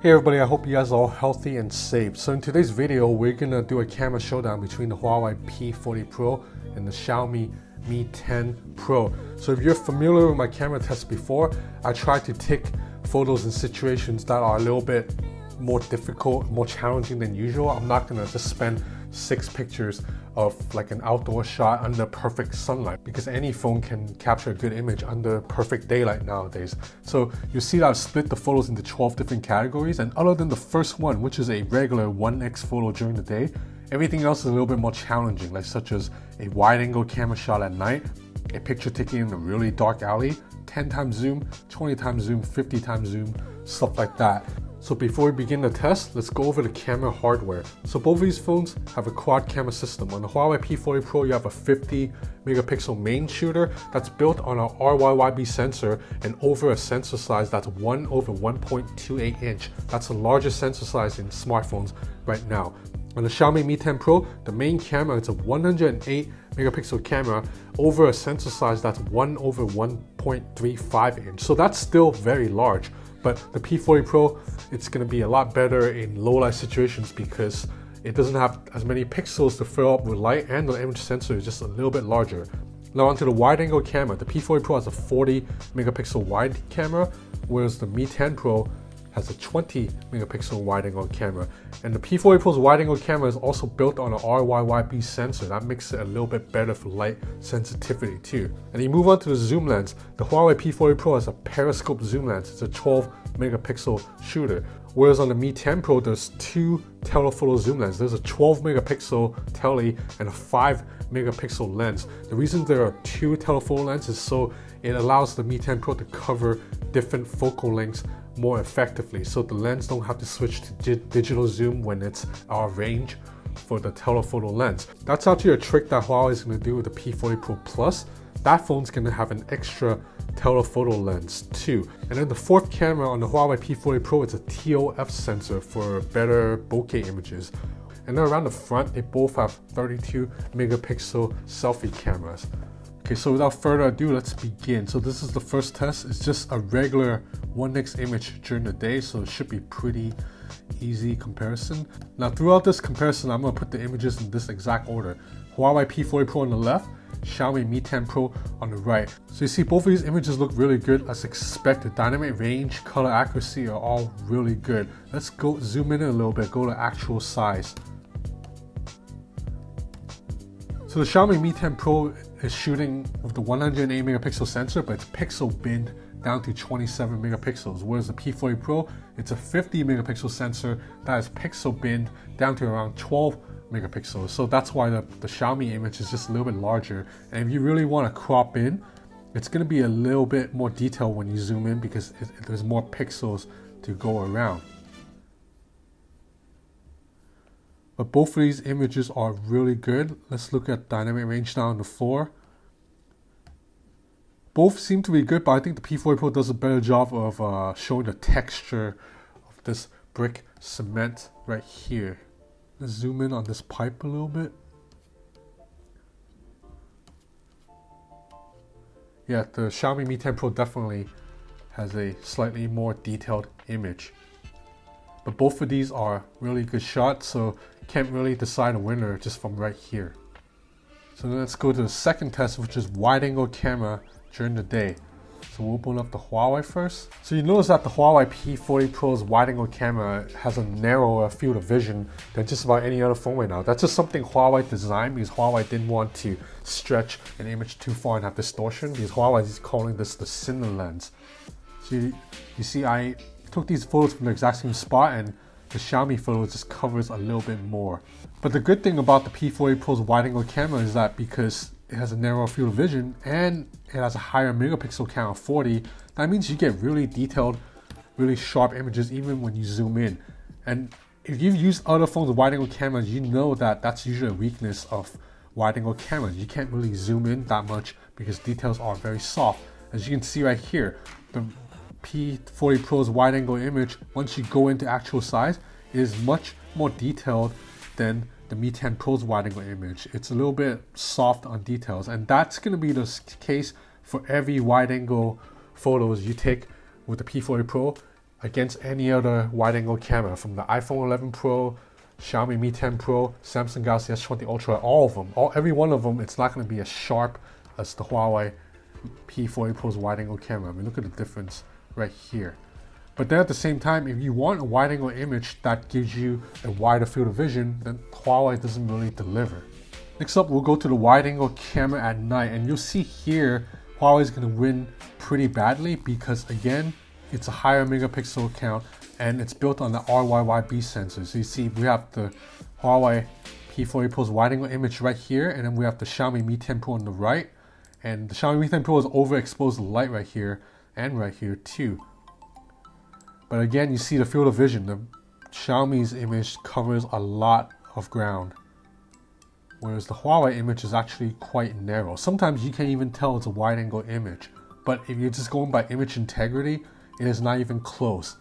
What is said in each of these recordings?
Hey everybody, I hope you guys are all healthy and safe. So in today's video, we're gonna do a camera showdown between the Huawei P40 Pro and the Xiaomi Mi 10 Pro. So if you're familiar with my camera tests before, I try to take photos in situations that are a little bit more difficult, more challenging than usual. I'm not gonna just spend 6 pictures of like an outdoor shot under perfect sunlight, because any phone can capture a good image under perfect daylight nowadays. So you see that I've split the photos into 12 different categories, and other than the first one, which is a regular 1x photo during the day, everything else is a little bit more challenging, like such as a wide angle camera shot at night, a picture taken in a really dark alley, 10 times zoom, 20 times zoom, 50 times zoom, stuff like that. So before we begin the test, let's go over the camera hardware. So both of these phones have a quad camera system. On the Huawei P40 Pro, you have a 50 megapixel main shooter that's built on a RYYB sensor and over a sensor size that's 1/1.28 inch. That's the largest sensor size in smartphones right now. On the Xiaomi Mi 10 Pro, the main camera is a 108 megapixel camera over a sensor size that's 1/1.35 inch. So that's still very large. But the P40 Pro, it's going to be a lot better in low light situations because it doesn't have as many pixels to fill up with light, and the image sensor is just a little bit larger. Now onto the wide angle camera. The P40 Pro has a 40 megapixel wide camera, whereas the Mi 10 Pro has a 20 megapixel wide angle camera. And the P40 Pro's wide angle camera is also built on an RYYB sensor. That makes it a little bit better for light sensitivity too. And you move on to the zoom lens. The Huawei P40 Pro has a periscope zoom lens. It's a 12 megapixel shooter. Whereas on the Mi 10 Pro, there's 2 telephoto zoom lenses. There's a 12 megapixel tele and a 5 megapixel lens. The reason there are 2 telephoto lenses is so it allows the Mi 10 Pro to cover different focal lengths more effectively, so the lens don't have to switch to digital zoom when it's out of range for the telephoto lens. That's actually a trick that Huawei is going to do with the P40 Pro Plus. That phone's going to have an extra telephoto lens too. And then the fourth camera on the Huawei P40 Pro is a TOF sensor for better bokeh images. And then around the front, they both have 32 megapixel selfie cameras. Okay, so without further ado, let's begin. So this is the first test. It's just a regular 1x image during the day, so it should be pretty easy comparison. Now throughout this comparison, I'm going to put the images in this exact order. Huawei P40 Pro on the left, Xiaomi Mi 10 Pro on the right. So you see both of these images look really good as expected. Dynamic range, color accuracy are all really good. Let's go zoom in a little bit, go to actual size. So the Xiaomi Mi 10 Pro is shooting with the 108 megapixel sensor, but it's pixel binned down to 27 megapixels. Whereas the P40 Pro, it's a 50 megapixel sensor that is pixel binned down to around 12 megapixels. So that's why the Xiaomi image is just a little bit larger. And if you really want to crop in, it's going to be a little bit more detailed when you zoom in because there's more pixels to go around. But both of these images are really good. Let's look at dynamic range now on the 4. Both seem to be good, but I think the P40 Pro does a better job of showing the texture of this brick cement right here. Let's zoom in on this pipe a little bit. Yeah, the Xiaomi Mi 10 Pro definitely has a slightly more detailed image. But both of these are really good shots, so can't really decide a winner just from right here. So then let's go to the second test, which is wide angle camera during the day. So we'll open up the Huawei first. So you notice that the Huawei P40 Pro's wide angle camera has a narrower field of vision than just about any other phone right now. That's just something Huawei designed because Huawei didn't want to stretch an image too far and have distortion, because Huawei is calling this the cine lens. So you see I took these photos from the exact same spot, and the Xiaomi photo just covers a little bit more. But the good thing about the P40 Pro's wide angle camera is that because it has a narrower field of vision and it has a higher megapixel count of 40, that means you get really detailed, really sharp images even when you zoom in. And if you've used other phones with wide angle cameras, you know that that's usually a weakness of wide angle cameras. You can't really zoom in that much because details are very soft. As you can see right here, the P40 Pro's wide angle image, once you go into actual size, is much more detailed than the Mi 10 Pro's wide angle image. It's a little bit soft on details, and that's going to be the case for every wide angle photos you take with the P40 Pro. against any other wide-angle camera from the iPhone 11 Pro, Xiaomi Mi 10 Pro, Samsung Galaxy S20 Ultra, all of them, every one of them, it's not going to be as sharp as the Huawei P40 Pro's wide-angle camera. I mean, look at the difference right here. But then at the same time, if you want a wide-angle image that gives you a wider field of vision, then Huawei doesn't really deliver. Next up, we'll go to the wide-angle camera at night, and you'll see here Huawei is going to win pretty badly because, again, it's a higher megapixel count and it's built on the RYYB sensor. So you see we have the Huawei P40 Pro's wide-angle image right here, and then we have the Xiaomi Mi 10 Pro on the right, and the Xiaomi Mi 10 Pro is overexposed light right here and right here too. But again, you see the field of vision. The Xiaomi's image covers a lot of ground, whereas the Huawei image is actually quite narrow. Sometimes you can't even tell it's a wide-angle image, but if you're just going by image integrity, it is not even close.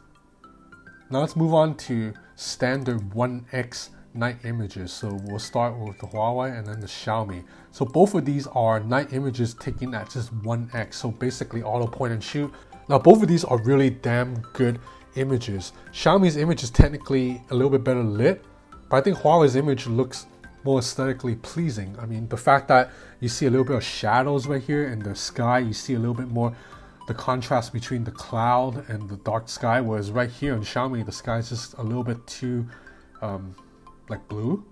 Now let's move on to standard 1x night images. So we'll start with the Huawei and then the Xiaomi. So both of these are night images taken at just 1x, so basically auto point and shoot. Now both of these are really damn good images. Xiaomi's image is technically a little bit better lit, but I think Huawei's image looks more aesthetically pleasing. I mean, the fact that you see a little bit of shadows right here in the sky, you see a little bit more the contrast between the cloud and the dark sky, whereas right here in Xiaomi the sky is just a little bit too like blue.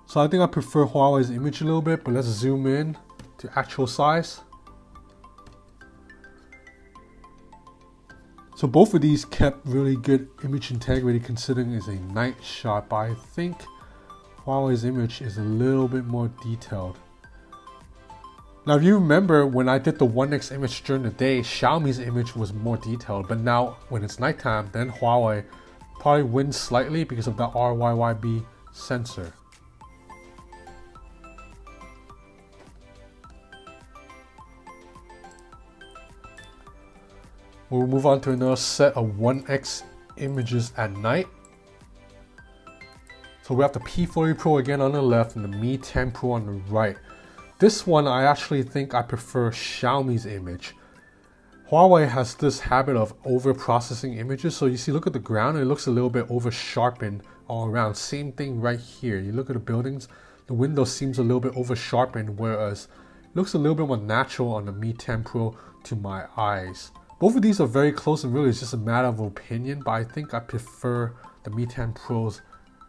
So I think I prefer Huawei's image a little bit, but let's zoom in to actual size. So both of these kept really good image integrity considering it's a night shot, but I think Huawei's image is a little bit more detailed. Now if you remember when I did the 1x image during the day, Xiaomi's image was more detailed, but now when it's nighttime, then Huawei probably wins slightly because of the RYYB sensor. We'll move on to another set of 1x images at night. So we have the P40 Pro again on the left and the Mi 10 Pro on the right. This one I actually think I prefer Xiaomi's image. Huawei has this habit of over processing images, so you see look at the ground, it looks a little bit over sharpened all around. Same thing right here. You look at the buildings, the window seems a little bit over sharpened, whereas it looks a little bit more natural on the Mi 10 Pro to my eyes. Both of these are very close and really it's just a matter of opinion, but I think I prefer the Mi 10 Pro's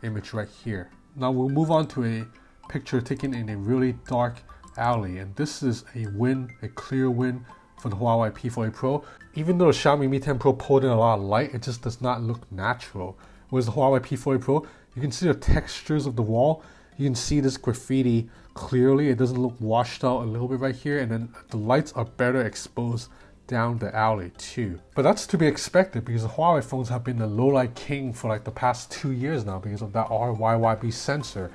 image right here. Now we'll move on to a picture taken in a really dark alley, and this is a win, a clear win for the Huawei P40 Pro. Even though the Xiaomi Mi 10 Pro pulled in a lot of light, it just does not look natural. Whereas the Huawei P40 Pro, you can see the textures of the wall, you can see this graffiti clearly, it doesn't look washed out a little bit right here, and then the lights are better exposed down the alley too. But that's to be expected because the Huawei phones have been the low light king for like the past 2 years now because of that RYYB sensor.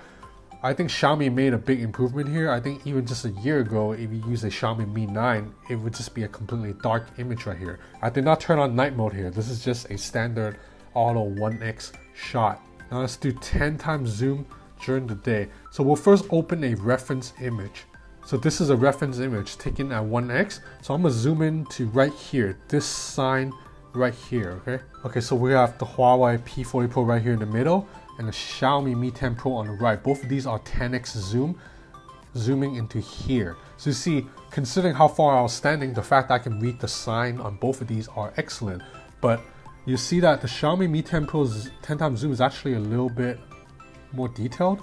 I think Xiaomi made a big improvement here. I think even just a year ago, if you use a Xiaomi Mi 9, it would just be a completely dark image right here. I did not turn on night mode here. This is just a standard auto 1x shot. Now let's do 10 times zoom during the day. So we'll first open a reference image. So this is a reference image taken at 1x. So I'm gonna zoom in to right here, this sign right here, okay? Okay, so we have the Huawei P40 Pro right here in the middle and the Xiaomi Mi 10 Pro on the right. Both of these are 10x zoom, zooming into here. So you see, considering how far I was standing, the fact that I can read the sign on both of these are excellent. But you see that the Xiaomi Mi 10 Pro's 10 times zoom is actually a little bit more detailed.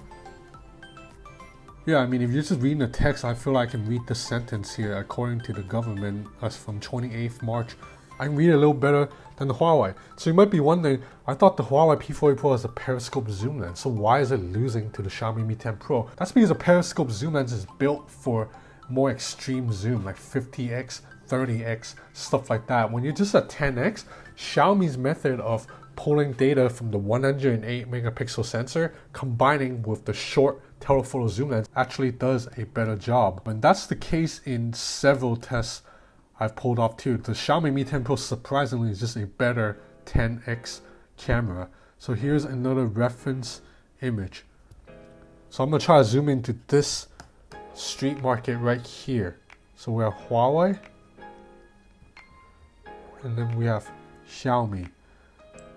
Yeah, I mean, if you're just reading the text, I feel like I can read the sentence here according to the government as from 28th March. I can read it a little better than the Huawei. So you might be wondering, I thought the Huawei P40 Pro has a periscope zoom lens, so why is it losing to the Xiaomi Mi 10 Pro? That's because a periscope zoom lens is built for more extreme zoom, like 50x, 30x, stuff like that. When you're just at 10x, Xiaomi's method of pulling data from the 108 megapixel sensor, combining with the short telephoto zoom lens, actually does a better job. And that's the case in several tests I've pulled off too. The Xiaomi Mi 10 Pro surprisingly is just a better 10x camera. So here's another reference image. So I'm gonna try to zoom into this street market right here. So we have Huawei, and then we have Xiaomi.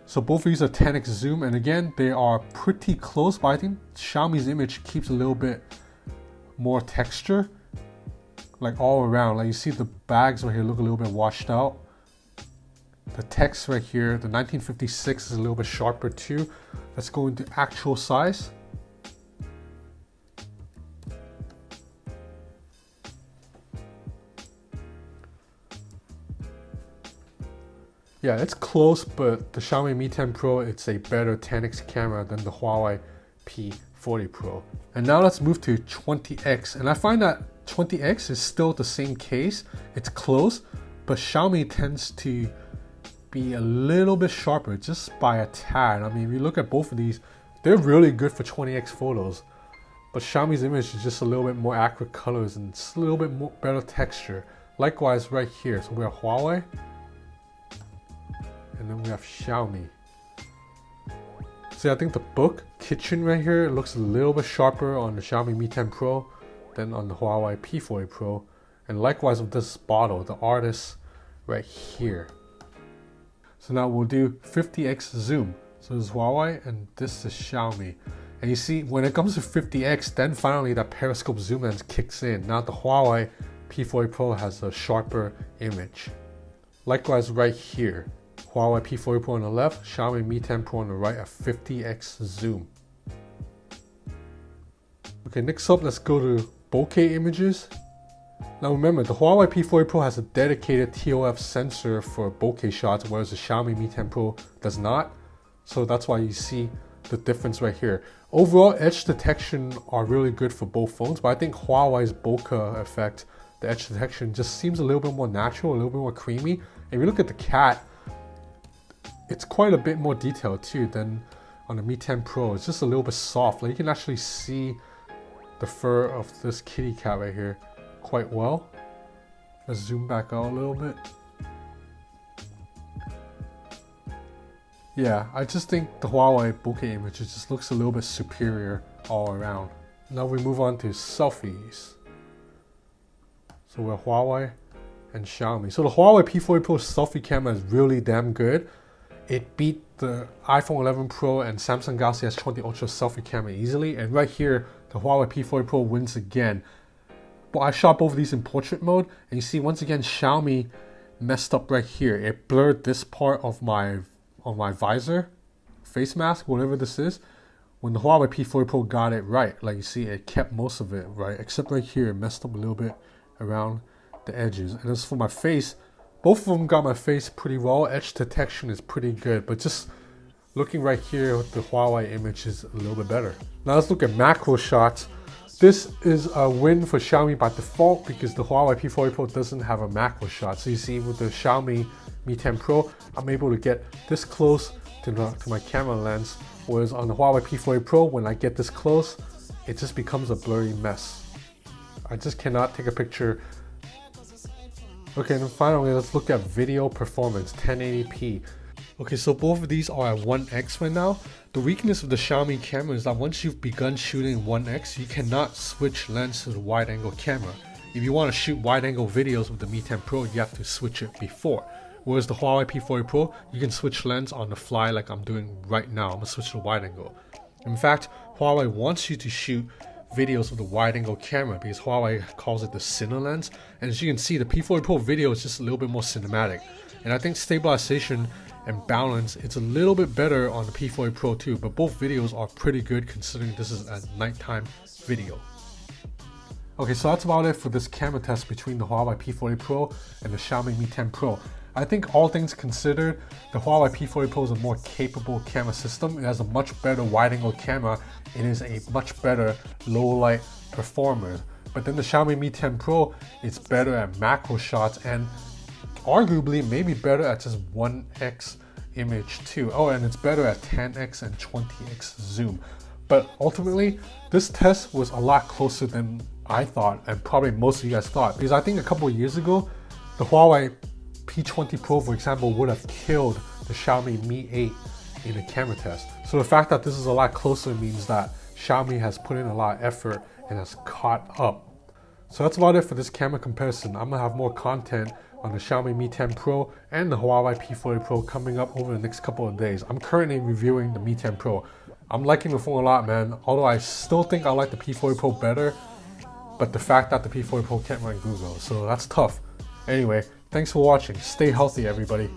So both of these are 10x zoom, and again, they are pretty close, but I think Xiaomi's image keeps a little bit more texture, like all around. Like you see the bags right here look a little bit washed out. The text right here, the 1956 is a little bit sharper too. Let's go into actual size. Yeah, it's close, but the Xiaomi Mi 10 Pro, it's a better 10x camera than the Huawei P40 Pro. And now let's move to 20x. And I find that 20x is still the same case. It's close, but Xiaomi tends to be a little bit sharper, just by a tad. I mean, if you look at both of these, they're really good for 20x photos. But Xiaomi's image is just a little bit more accurate colors and it's a little bit more better texture. Likewise right here, so we have Huawei, and then we have Xiaomi. So I think the book kitchen right here looks a little bit sharper on the Xiaomi Mi 10 Pro than on the Huawei P40 Pro. And likewise with this bottle, the artist right here. So now we'll do 50x zoom. So this is Huawei and this is Xiaomi. And you see, when it comes to 50x, then finally that periscope zoom lens kicks in. Now the Huawei P40 Pro has a sharper image. Likewise right here. Huawei P40 Pro on the left, Xiaomi Mi 10 Pro on the right at 50x zoom. Okay, next up, let's go to bokeh images. Now remember, the Huawei P40 Pro has a dedicated TOF sensor for bokeh shots, whereas the Xiaomi Mi 10 Pro does not. So that's why you see the difference right here. Overall, edge detection are really good for both phones, but I think Huawei's bokeh effect, the edge detection, just seems a little bit more natural, a little bit more creamy. And if you look at the cat, it's quite a bit more detailed too than on the Mi 10 Pro. It's just a little bit soft. Like you can actually see the fur of this kitty cat right here quite well. Let's zoom back out a little bit. Yeah, I just think the Huawei bokeh image just looks a little bit superior all around. Now we move on to selfies. So we're Huawei and Xiaomi. So the Huawei P40 Pro selfie camera is really damn good. It beat the iPhone 11 Pro and Samsung Galaxy S20 Ultra selfie camera easily. And right here, the Huawei P40 Pro wins again. But I shot both of these in portrait mode. And you see, once again, Xiaomi messed up right here. It blurred this part of my visor, face mask, whatever this is. When the Huawei P40 Pro got it right, like you see, it kept most of it right. Except right here, it messed up a little bit around the edges. And as for my face, both of them got my face pretty well. Edge detection is pretty good, but just looking right here with the Huawei image is a little bit better. Now let's look at macro shots. This is a win for Xiaomi by default because the Huawei P40 Pro doesn't have a macro shot. So you see with the Xiaomi Mi 10 Pro, I'm able to get this close to my camera lens, whereas on the Huawei P40 Pro, when I get this close, it just becomes a blurry mess. I just cannot take a picture. Okay, and then finally, let's look at video performance, 1080p. Okay, so both of these are at 1x right now. The weakness of the Xiaomi camera is that once you've begun shooting 1x, you cannot switch lens to the wide angle camera. If you want to shoot wide angle videos with the Mi 10 Pro, you have to switch it before. Whereas the Huawei P40 Pro, you can switch lens on the fly like I'm doing right now. I'm going to switch to wide angle. In fact, Huawei wants you to shoot videos with the wide angle camera because Huawei calls it the Cine lens. And as you can see, the P40 Pro video is just a little bit more cinematic. And I think stabilization and balance, it's a little bit better on the P40 Pro too, but both videos are pretty good considering this is a nighttime video. Okay, so that's about it for this camera test between the Huawei P40 Pro and the Xiaomi Mi 10 Pro. I think all things considered, the Huawei P40 Pro is a more capable camera system. It has a much better wide angle camera. It is a much better low light performer. But then the Xiaomi Mi 10 Pro, it's better at macro shots and arguably maybe better at just 1x image too. Oh, and it's better at 10x and 20x zoom. But ultimately, this test was a lot closer than I thought and probably most of you guys thought. Because I think a couple of years ago, the Huawei P20 Pro, for example, would have killed the Xiaomi Mi 8 in a camera test. So the fact that this is a lot closer means that Xiaomi has put in a lot of effort and has caught up. So that's about it for this camera comparison. I'm gonna have more content on the Xiaomi Mi 10 Pro and the Huawei P40 Pro coming up over the next couple of days. I'm currently reviewing the Mi 10 Pro. I'm liking the phone a lot, man, although I still think I like the P40 Pro better, but the fact that the P40 Pro can't run Google, so that's tough. Anyway, thanks for watching. Stay healthy, everybody.